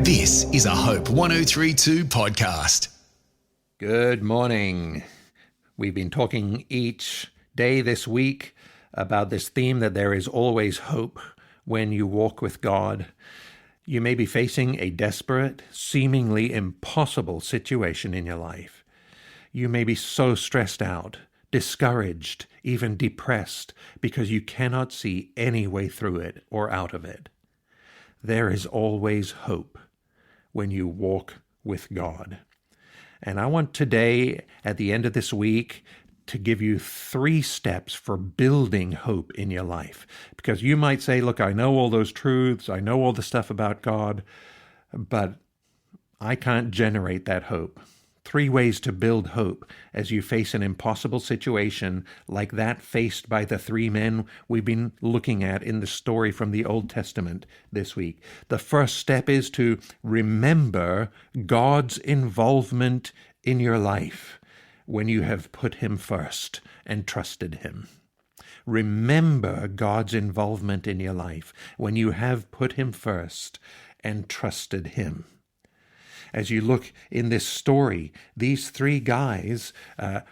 This is a Hope 1032 podcast. Good morning. We've been talking each day this week about this theme that there is always hope when you walk with God. You may be facing a desperate, seemingly impossible situation in your life. You may be so stressed out, discouraged, even depressed because you cannot see any way through it or out of it. There is always hope when you walk with God. And I want today, at the end of this week, to give you 3 steps for building hope in your life. Because you might say, look, I know all those truths, I know all the stuff about God, but I can't generate that hope. 3 ways to build hope as you face an impossible situation like that faced by the 3 men we've been looking at in the story from the Old Testament this week. The first step is to remember God's involvement in your life when you have put Him first and trusted Him. Remember God's involvement in your life when you have put Him first and trusted Him. As you look in this story, these 3 guys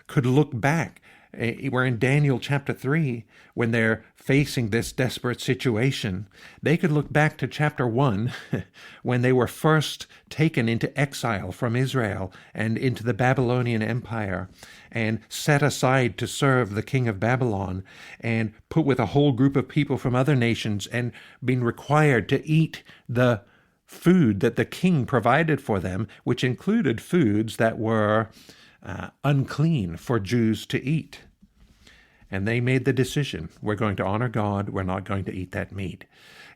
could look back. We're in Daniel chapter 3, when they're facing this desperate situation. They could look back to chapter 1, when they were first taken into exile from Israel and into the Babylonian Empire and set aside to serve the king of Babylon and put with a whole group of people from other nations and being required to eat the food that the king provided for them, which included foods that were unclean for Jews to eat. And they made the decision, we're going to honor God, we're not going to eat that meat.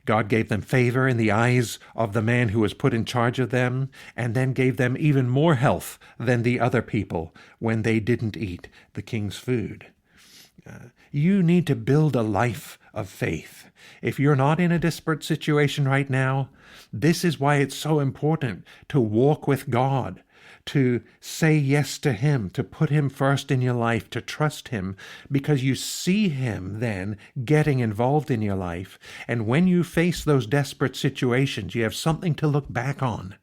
God gave them favor in the eyes of the man who was put in charge of them, and then gave them even more health than the other people when they didn't eat the king's food. You need to build a life of faith. If you're not in a desperate situation right now, this is why it's so important to walk with God, to say yes to Him, to put Him first in your life, to trust Him, because you see Him then getting involved in your life. And when you face those desperate situations, you have something to look back on,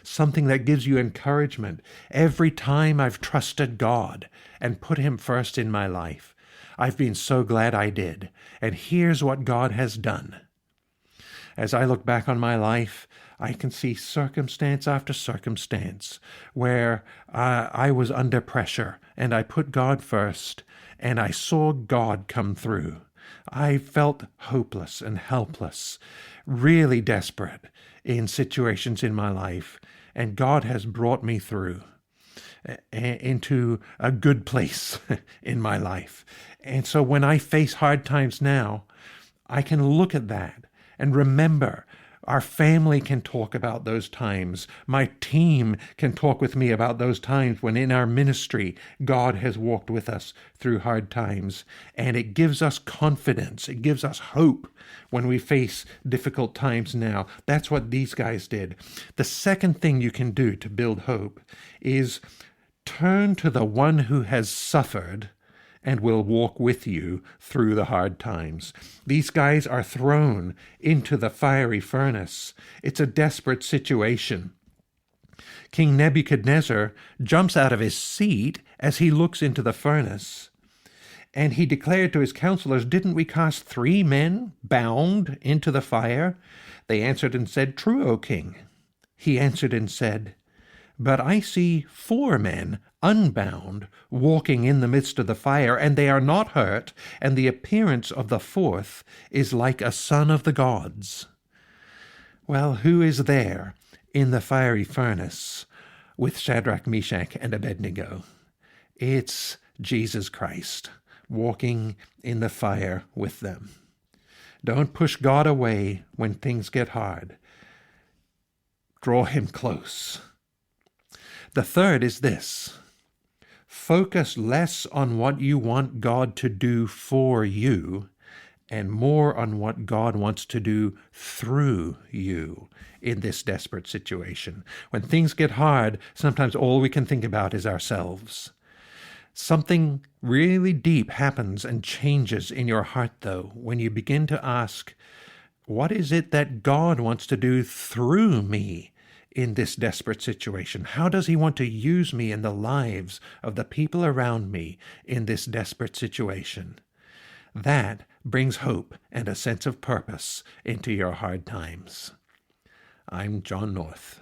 something that gives you encouragement. Every time I've trusted God and put Him first in my life, I've been so glad I did. And here's what God has done. As I look back on my life, I can see circumstance after circumstance where I was under pressure and I put God first and I saw God come through. I felt hopeless and helpless, really desperate in situations in my life, and God has brought me through into a good place in my life. And so when I face hard times now, I can look at that and remember our family can talk about those times. My team can talk with me about those times when in our ministry, God has walked with us through hard times. And it gives us confidence. It gives us hope when we face difficult times now. That's what these guys did. The second thing you can do to build hope is turn to the one who has suffered and will walk with you through the hard times. These guys are thrown into the fiery furnace. It's a desperate situation. King Nebuchadnezzar jumps out of his seat as he looks into the furnace, and he declared to his counselors, "Didn't we cast 3 men bound into the fire?" They answered and said, "True, O king." He answered and said, "But I see 4 men unbound, walking in the midst of the fire, and they are not hurt, and the appearance of the 4th is like a son of the gods." Well, who is there in the fiery furnace with Shadrach, Meshach, and Abednego? It's Jesus Christ walking in the fire with them. Don't push God away when things get hard. Draw Him close. The third is this: focus less on what you want God to do for you and more on what God wants to do through you in this desperate situation. When things get hard, sometimes all we can think about is ourselves. Something really deep happens and changes in your heart, though, when you begin to ask, what is it that God wants to do through me in this desperate situation? How does he want to use me in the lives of the people around me in this desperate situation? That brings hope and a sense of purpose into your hard times. I'm John North.